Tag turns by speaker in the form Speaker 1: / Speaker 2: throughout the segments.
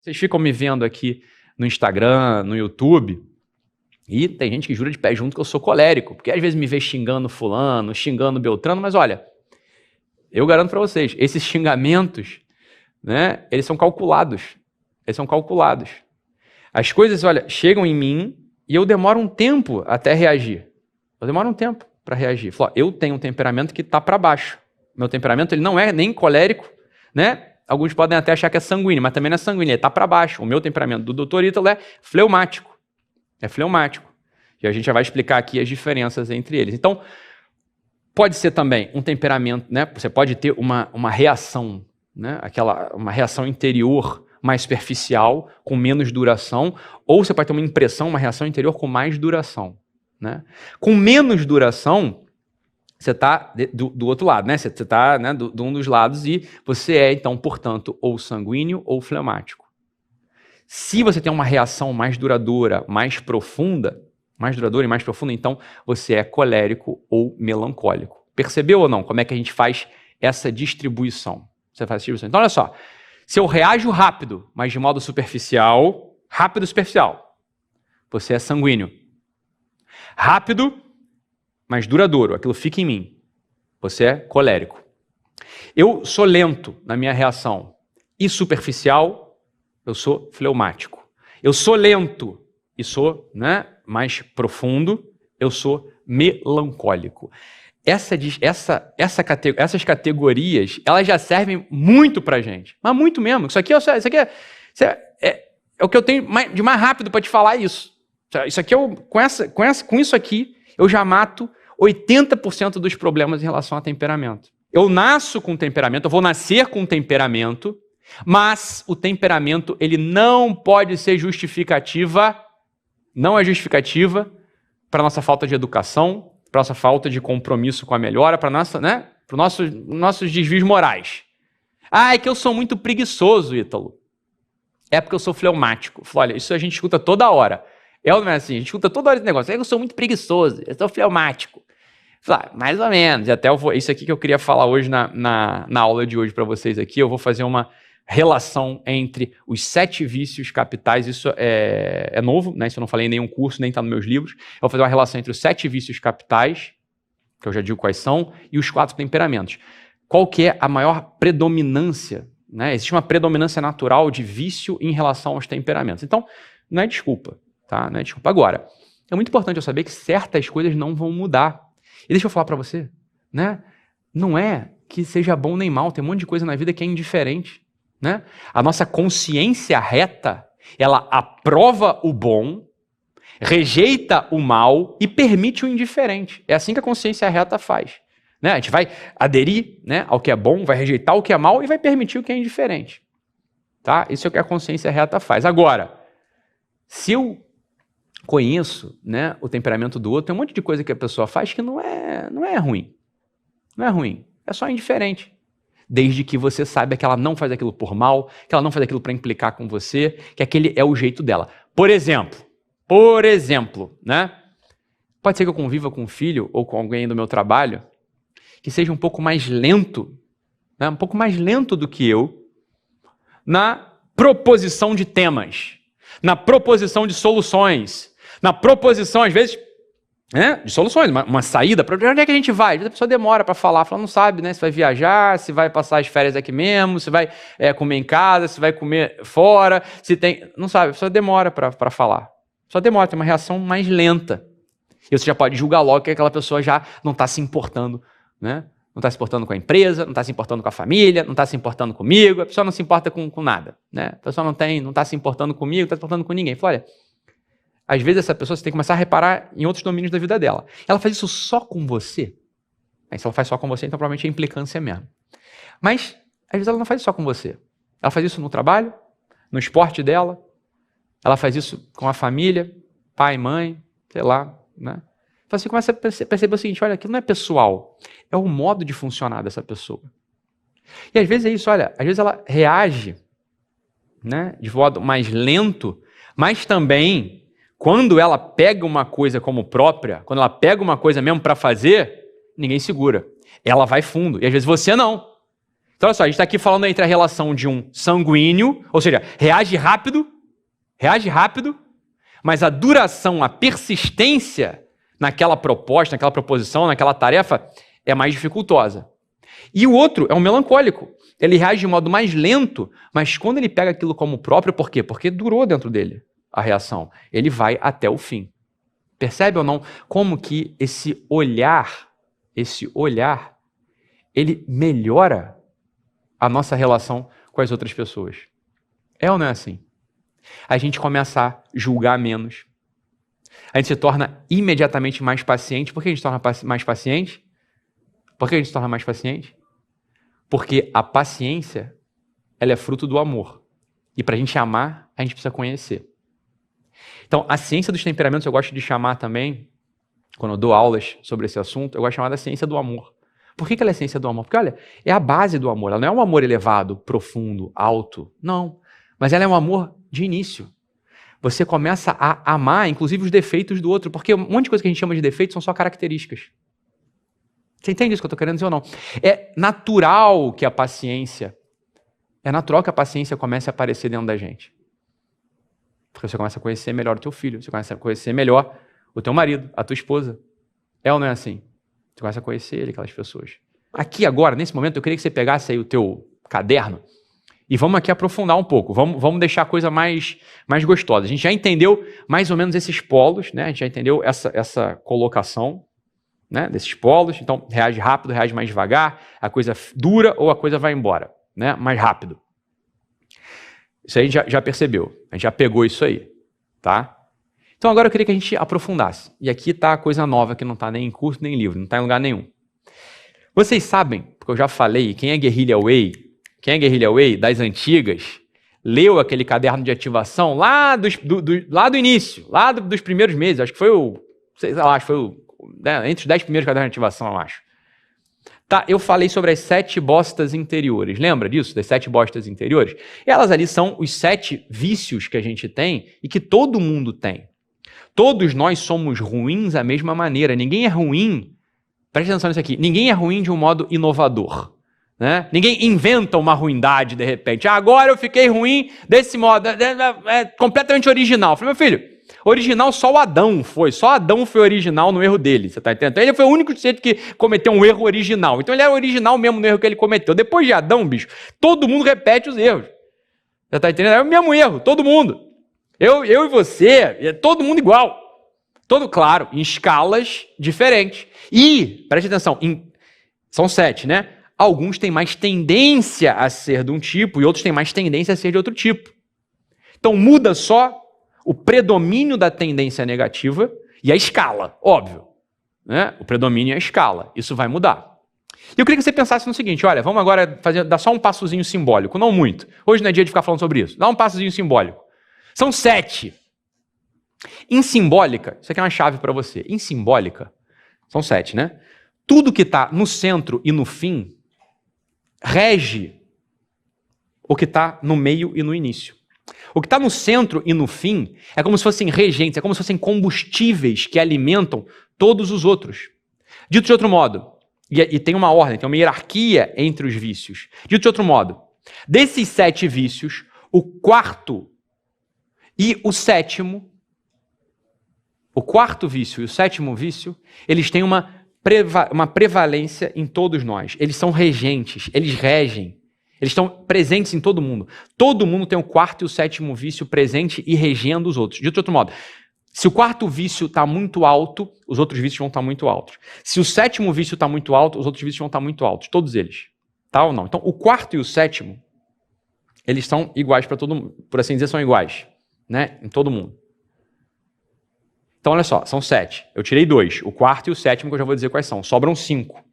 Speaker 1: Vocês ficam me vendo aqui no Instagram, no YouTube, e tem gente que jura de pé junto que eu sou colérico, porque às vezes me vê xingando fulano, xingando Beltrano, mas olha, eu garanto para vocês, esses xingamentos, né, eles são calculados. Eles são calculados. As coisas, olha, chegam em mim e eu demoro um tempo até reagir. Eu demoro um tempo para reagir. Falo, eu tenho um temperamento que está para baixo. Meu temperamento ele não é nem colérico, né? Alguns podem até achar que é sanguíneo, mas também não é sanguíneo, ele está para baixo. O meu temperamento do Dr. Ítalo é fleumático. É fleumático. E a gente já vai explicar aqui as diferenças entre eles. Então, pode ser também um temperamento, né? Você pode ter uma reação, né? Uma reação interior mais superficial, com menos duração, ou você pode ter uma impressão, uma reação interior com mais duração, né? Com menos duração, você está do outro lado, né? Você está, né, de um dos lados e você é, então, portanto, ou sanguíneo ou fleumático. Se você tem uma reação mais duradoura, mais profunda, então você é colérico ou melancólico. Percebeu ou não como é que a gente faz essa distribuição? Você faz essa distribuição. Então, olha só. Se eu reajo rápido, mas de modo superficial, rápido e superficial, você é sanguíneo. Rápido, mas duradouro, aquilo fica em mim, você é colérico. Eu sou lento na minha reação e superficial, eu sou fleumático. Eu sou lento e sou, né, mais profundo, eu sou melancólico. Essas categorias, elas já servem muito pra gente, mas muito mesmo. Isso aqui é o que eu tenho de mais rápido para te falar isso. Isso aqui, com isso aqui, eu já mato 80% dos problemas em relação a temperamento. Eu nasço com temperamento, eu vou nascer com temperamento, mas o temperamento ele não pode ser justificativa, não é justificativa para nossa falta de educação, para nossa falta de compromisso com a melhora, para nossos desvios morais. Ah, é que eu sou muito preguiçoso, Ítalo. É porque eu sou fleumático. Olha, isso a gente escuta toda hora. Não é assim, a gente escuta toda hora esse negócio. É que eu sou muito preguiçoso, eu sou fleumático. Mais ou menos. E até isso aqui que eu queria falar hoje na aula de hoje para vocês aqui, eu vou fazer uma relação entre os 7 vícios capitais, isso é novo, né? Isso eu não falei em nenhum curso, nem está nos meus livros. Eu vou fazer uma relação entre os 7 vícios capitais, que eu já digo quais são, e os 4 temperamentos. Qual que é a maior predominância, né? Existe uma predominância natural de vício em relação aos temperamentos. Então, não é desculpa, tá? Não é desculpa. Agora, é muito importante eu saber que certas coisas não vão mudar. E deixa eu falar para você, né? Não é que seja bom nem mal, tem um monte de coisa na vida que é indiferente. Né? A nossa consciência reta, ela aprova o bom, rejeita o mal e permite o indiferente. É assim que a consciência reta faz. Né? A gente vai aderir, né, ao que é bom, vai rejeitar o que é mal e vai permitir o que é indiferente. Tá? Isso é o que a consciência reta faz. Agora, se eu conheço, né, o temperamento do outro, tem um monte de coisa que a pessoa faz que não é ruim. Não é ruim, é só indiferente. Desde que você saiba que ela não faz aquilo por mal, que ela não faz aquilo para implicar com você, que aquele é o jeito dela. Por exemplo, né? Pode ser que eu conviva com um filho ou com alguém do meu trabalho que seja um pouco mais lento, né? Um pouco mais lento do que eu, na proposição de temas, na proposição de soluções, na proposição, às vezes, né, de soluções, uma saída. Para onde é que a gente vai? A pessoa demora para falar, não sabe, né, se vai viajar, se vai passar as férias aqui mesmo, se vai comer em casa, se vai comer fora, se tem... Não sabe, a pessoa demora para falar. Só demora, tem uma reação mais lenta. E você já pode julgar logo que aquela pessoa já não está se importando, né? Não está se importando com a empresa, não está se importando com a família, não está se importando comigo, a pessoa não se importa com nada, né? A pessoa não está se importando comigo, não está se importando com ninguém. Olha, às vezes essa pessoa você tem que começar a reparar em outros domínios da vida dela. Ela faz isso só com você? Se ela faz só com você, então provavelmente é implicância mesmo. Mas, às vezes ela não faz isso só com você. Ela faz isso no trabalho, no esporte dela, ela faz isso com a família, pai, mãe, sei lá, né? Então você começa a perceber o seguinte, olha, aquilo não é pessoal, é o modo de funcionar dessa pessoa. E às vezes é isso, olha, às vezes ela reage, né, de modo mais lento, mas também, quando ela pega uma coisa como própria, quando ela pega uma coisa mesmo para fazer, ninguém segura. Ela vai fundo, e às vezes você não. Então, olha só, a gente está aqui falando entre a relação de um sanguíneo, ou seja, reage rápido, mas a duração, a persistência naquela proposta, naquela proposição, naquela tarefa é mais dificultosa. E o outro é um melancólico. Ele reage de modo mais lento, mas quando ele pega aquilo como próprio, por quê? Porque durou dentro dele a reação. Ele vai até o fim. Percebe ou não como que esse olhar, ele melhora a nossa relação com as outras pessoas? É ou não é assim? A gente começa a julgar menos. A gente se torna imediatamente mais paciente. Por que a gente se torna mais paciente? Porque a paciência, ela é fruto do amor. E para a gente amar, a gente precisa conhecer. Então, a ciência dos temperamentos eu gosto de chamar também, quando eu dou aulas sobre esse assunto, eu gosto de chamar da ciência do amor. Por que ela é a ciência do amor? Porque, olha, é a base do amor. Ela não é um amor elevado, profundo, alto. Não. Mas ela é um amor de início. Você começa a amar, inclusive, os defeitos do outro. Porque um monte de coisa que a gente chama de defeitos são só características. Você entende isso que eu estou querendo dizer ou não? É natural que a paciência comece a aparecer dentro da gente. Porque você começa a conhecer melhor o teu filho, você começa a conhecer melhor o teu marido, a tua esposa. É ou não é assim? Você começa a conhecer ele, aquelas pessoas. Aqui agora, nesse momento, eu queria que você pegasse aí o teu caderno e vamos aqui aprofundar um pouco. Vamos deixar a coisa mais gostosa. A gente já entendeu mais ou menos esses polos, né? A gente já entendeu essa colocação, né, desses polos. Então, reage rápido, reage mais devagar, a coisa dura ou a coisa vai embora, né? Mais rápido. Isso aí a gente já percebeu, a gente já pegou isso aí, tá? Então agora eu queria que a gente aprofundasse. E aqui está a coisa nova que não está nem em curso, nem em livro, não está em lugar nenhum. Vocês sabem, porque eu já falei, quem é Guerrilla Way das antigas, leu aquele caderno de ativação lá do início, lá dos primeiros meses, acho que foi entre os 10 primeiros cadernos de ativação, eu acho. Tá, eu falei sobre as 7 bostas interiores. Lembra disso? Das 7 bostas interiores? Elas ali são os 7 vícios que a gente tem e que todo mundo tem. Todos nós somos ruins da mesma maneira. Ninguém é ruim, preste atenção nisso aqui, ninguém é ruim de um modo inovador. Né? Ninguém inventa uma ruindade de repente. Agora eu fiquei ruim desse modo, é completamente original. Eu falei, meu filho, original só o Adão foi. Só Adão foi original no erro dele. Você tá entendendo? Então, ele foi o único ser que cometeu um erro original. Então ele era original mesmo no erro que ele cometeu. Depois de Adão, bicho, todo mundo repete os erros. Você tá entendendo? É o mesmo erro, todo mundo. Eu e você, todo mundo igual. Todo, claro, em escalas diferentes. E, preste atenção, são 7, né? Alguns têm mais tendência a ser de um tipo e outros têm mais tendência a ser de outro tipo. Então muda só o predomínio da tendência negativa e a escala, óbvio. Né? O predomínio e a escala. Isso vai mudar. E eu queria que você pensasse no seguinte, olha, vamos agora dar só um passozinho simbólico, não muito. Hoje não é dia de ficar falando sobre isso. Dá um passozinho simbólico. São 7. Em simbólica, isso aqui é uma chave para você. Em simbólica, são 7, né? Tudo que está no centro e no fim rege o que está no meio e no início. O que está no centro e no fim é como se fossem regentes, é como se fossem combustíveis que alimentam todos os outros. Dito de outro modo, e tem uma ordem, tem uma hierarquia entre os vícios. Dito de outro modo, desses 7 vícios, o quarto vício e o sétimo vício, eles têm uma prevalência em todos nós. Eles são regentes, eles regem. Eles estão presentes em todo mundo. Todo mundo tem o quarto e o sétimo vício presente e regendo os outros. Dito de outro modo, se o quarto vício está muito alto, os outros vícios vão estar muito altos. Se o sétimo vício está muito alto, os outros vícios vão estar muito altos. Todos eles. Tá ou não? Então, o quarto e o sétimo, eles são iguais para todo mundo. Por assim dizer, são iguais. Né? Em todo mundo. Então, olha só, são 7. Eu tirei 2. O quarto e o sétimo, que eu já vou dizer quais são. Sobram 5.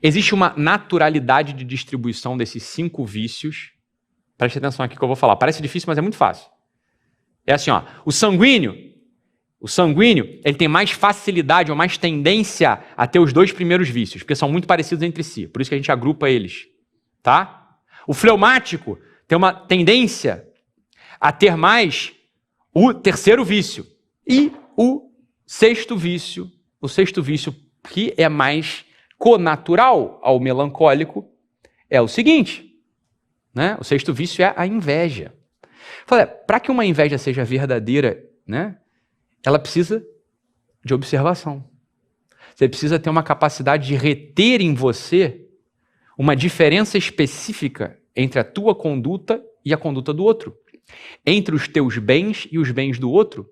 Speaker 1: Existe uma naturalidade de distribuição desses 5 vícios. Preste atenção aqui que eu vou falar. Parece difícil, mas é muito fácil. É assim, ó. O sanguíneo, ele tem mais facilidade ou mais tendência a ter os 2 primeiros vícios, porque são muito parecidos entre si. Por isso que a gente agrupa eles. Tá? O fleumático tem uma tendência a ter mais o terceiro vício. E o sexto vício, que é mais connatural ao melancólico, é o seguinte, né? O sexto vício é a inveja. Falei, para que uma inveja seja verdadeira, né? Ela precisa de observação. Você precisa ter uma capacidade de reter em você uma diferença específica entre a tua conduta e a conduta do outro. Entre os teus bens e os bens do outro.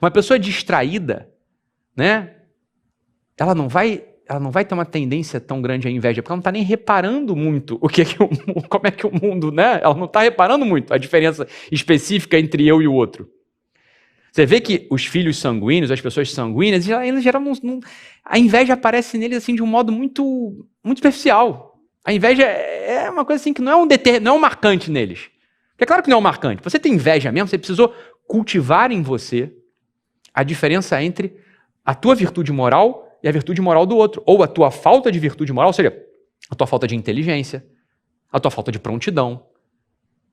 Speaker 1: Uma pessoa distraída, né? Ela não vai ter uma tendência tão grande à inveja, porque ela não está nem reparando muito como é que o mundo, né? Ela não está reparando muito a diferença específica entre eu e o outro. Você vê que os filhos sanguíneos, as pessoas sanguíneas, eles geram a inveja aparece neles assim de um modo muito, muito superficial. A inveja é uma coisa assim que não é um marcante neles. É claro que não é um marcante. Você tem inveja mesmo, você precisou cultivar em você a diferença entre a tua virtude moral e a virtude moral do outro. Ou a tua falta de virtude moral, ou seja, a tua falta de inteligência, a tua falta de prontidão,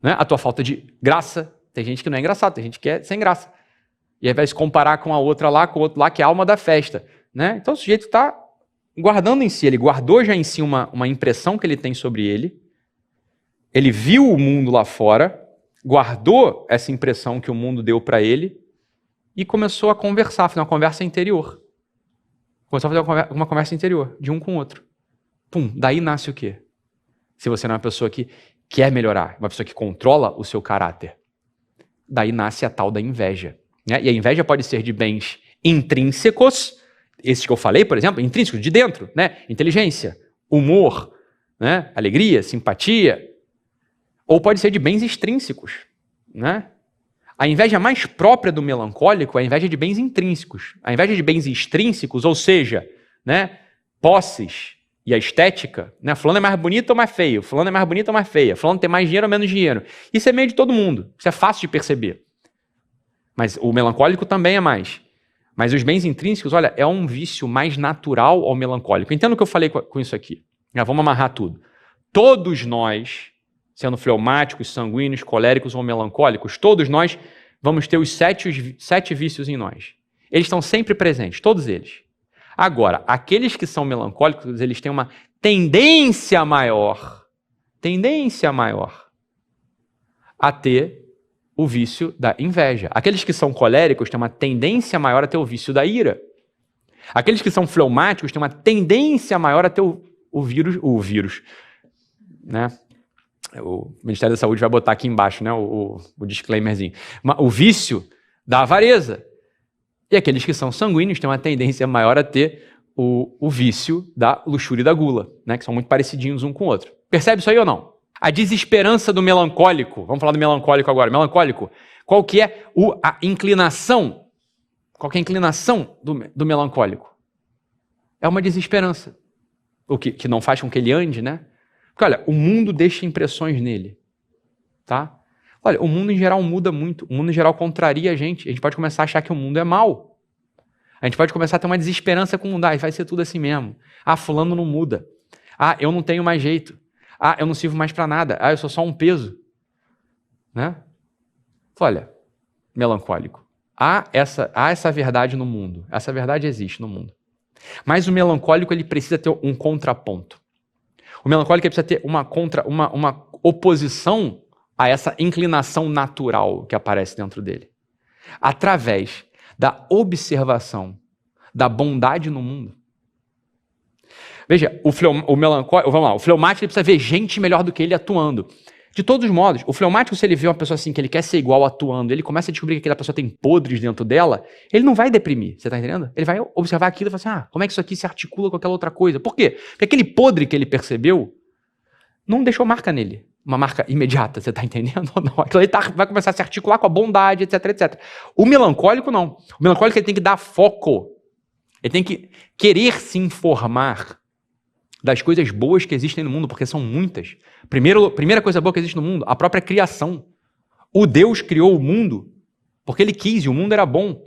Speaker 1: né? A tua falta de graça. Tem gente que não é engraçado, tem gente que é sem graça. E aí vai se comparar com a outra lá, com o outro lá, que é a alma da festa, né? Então o sujeito está guardando em si, ele guardou já em si uma impressão que ele tem sobre ele viu o mundo lá fora, guardou essa impressão que o mundo deu para ele e começou a conversar, fazer uma conversa interior. Começou a fazer uma conversa interior, de um com o outro. Pum, daí nasce o quê? Se você não é uma pessoa que quer melhorar, uma pessoa que controla o seu caráter, daí nasce a tal da inveja. Né? E a inveja pode ser de bens intrínsecos, esses que eu falei, por exemplo, intrínsecos, de dentro, né? Inteligência, humor, né? Alegria, simpatia. Ou pode ser de bens extrínsecos, né? A inveja mais própria do melancólico é a inveja de bens intrínsecos. A inveja de bens extrínsecos, ou seja, né? Posses e a estética, né? Fulano é mais bonito ou mais feio? Fulano é mais bonito ou mais feia? Fulano tem mais dinheiro ou menos dinheiro? Isso é meio de todo mundo. Isso é fácil de perceber. Mas o melancólico também é mais. Mas os bens intrínsecos, olha, é um vício mais natural ao melancólico. Entenda o que eu falei com isso aqui. Já vamos amarrar tudo. Todos nós, sendo fleumáticos, sanguíneos, coléricos ou melancólicos, todos nós vamos ter os sete vícios em nós. Eles estão sempre presentes, todos eles. Agora, aqueles que são melancólicos, eles têm uma tendência maior a ter o vício da inveja. Aqueles que são coléricos têm uma tendência maior a ter o vício da ira. Aqueles que são fleumáticos têm uma tendência maior a ter o vírus, né? O Ministério da Saúde vai botar aqui embaixo, né, o disclaimerzinho. O vício da avareza. E aqueles que são sanguíneos têm uma tendência maior a ter o vício da luxúria e da gula, né, que são muito parecidinhos um com o outro. Percebe isso aí ou não? A desesperança do melancólico. Vamos falar do melancólico agora. Melancólico, qual que é a inclinação? Qual que é a inclinação do melancólico? É uma desesperança. O que não faz com que ele ande, né? Porque, olha, o mundo deixa impressões nele, tá? Olha, o mundo em geral muda muito. O mundo em geral contraria a gente. A gente pode começar a achar que o mundo é mau. A gente pode começar a ter uma desesperança com o mundo. Ah, vai ser tudo assim mesmo. Ah, fulano não muda. Ah, eu não tenho mais jeito. Ah, eu não sirvo mais para nada. Ah, eu sou só um peso. Né? Olha, melancólico. Há essa verdade no mundo. Essa verdade existe no mundo. Mas o melancólico ele precisa ter um contraponto. O melancólico ele precisa ter uma oposição a essa inclinação natural que aparece dentro dele. Através da observação da bondade no mundo. Veja, o melancólico, vamos lá, o fleumático ele precisa ver gente melhor do que ele atuando. De todos os modos, o fleumático, se ele vê uma pessoa assim, que ele quer ser igual atuando, ele começa a descobrir que aquela pessoa tem podres dentro dela, ele não vai deprimir, você tá entendendo? ele vai observar aquilo e falar assim, como é que isso aqui se articula com aquela outra coisa? Por quê? Porque aquele podre que ele percebeu não deixou marca nele, uma marca imediata, você tá entendendo ou não? Aquilo aí vai começar a se articular com a bondade, etc, etc. O melancólico não. O melancólico ele tem que dar foco, ele tem que querer se informar das coisas boas que existem no mundo, porque são muitas. Primeira coisa boa que existe no mundo, a própria criação. O Deus criou o mundo porque ele quis e o mundo era bom.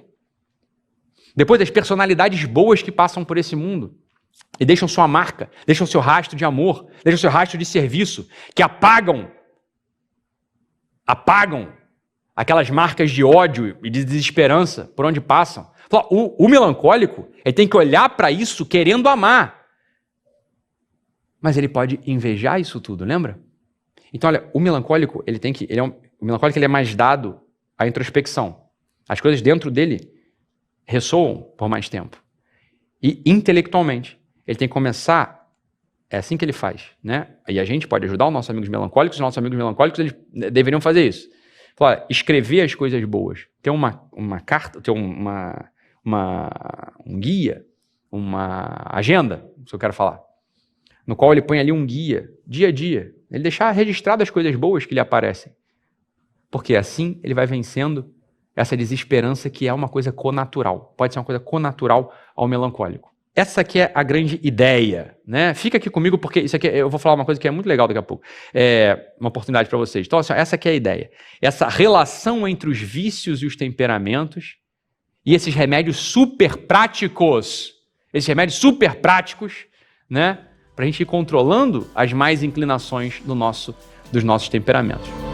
Speaker 1: Depois, as personalidades boas que passam por esse mundo e deixam sua marca, deixam seu rastro de amor, deixam seu rastro de serviço, que apagam aquelas marcas de ódio e de desesperança por onde passam. O melancólico ele tem que olhar para isso querendo amar. mas ele pode invejar isso tudo, lembra? Então, olha, o melancólico, o melancólico ele é mais dado à introspecção. As coisas dentro dele ressoam por mais tempo. E intelectualmente, ele tem que começar, é assim que ele faz, né? E a gente pode ajudar os nossos amigos melancólicos eles deveriam fazer isso. Falar, escrever as coisas boas. Ter uma carta, ter um guia, uma agenda, se eu quero falar, no qual ele põe ali um guia, dia a dia. Ele deixar registrado as coisas boas que lhe aparecem. Porque assim ele vai vencendo essa desesperança que é uma coisa conatural. Pode ser uma coisa conatural ao melancólico. Essa aqui é a grande ideia, né? Fica aqui comigo porque isso aqui, eu vou falar uma coisa que é muito legal daqui a pouco. É uma oportunidade para vocês. Então, assim, essa aqui é a ideia. Essa relação entre os vícios e os temperamentos e esses remédios super práticos, né? Para a gente ir controlando as más inclinações dos nossos temperamentos.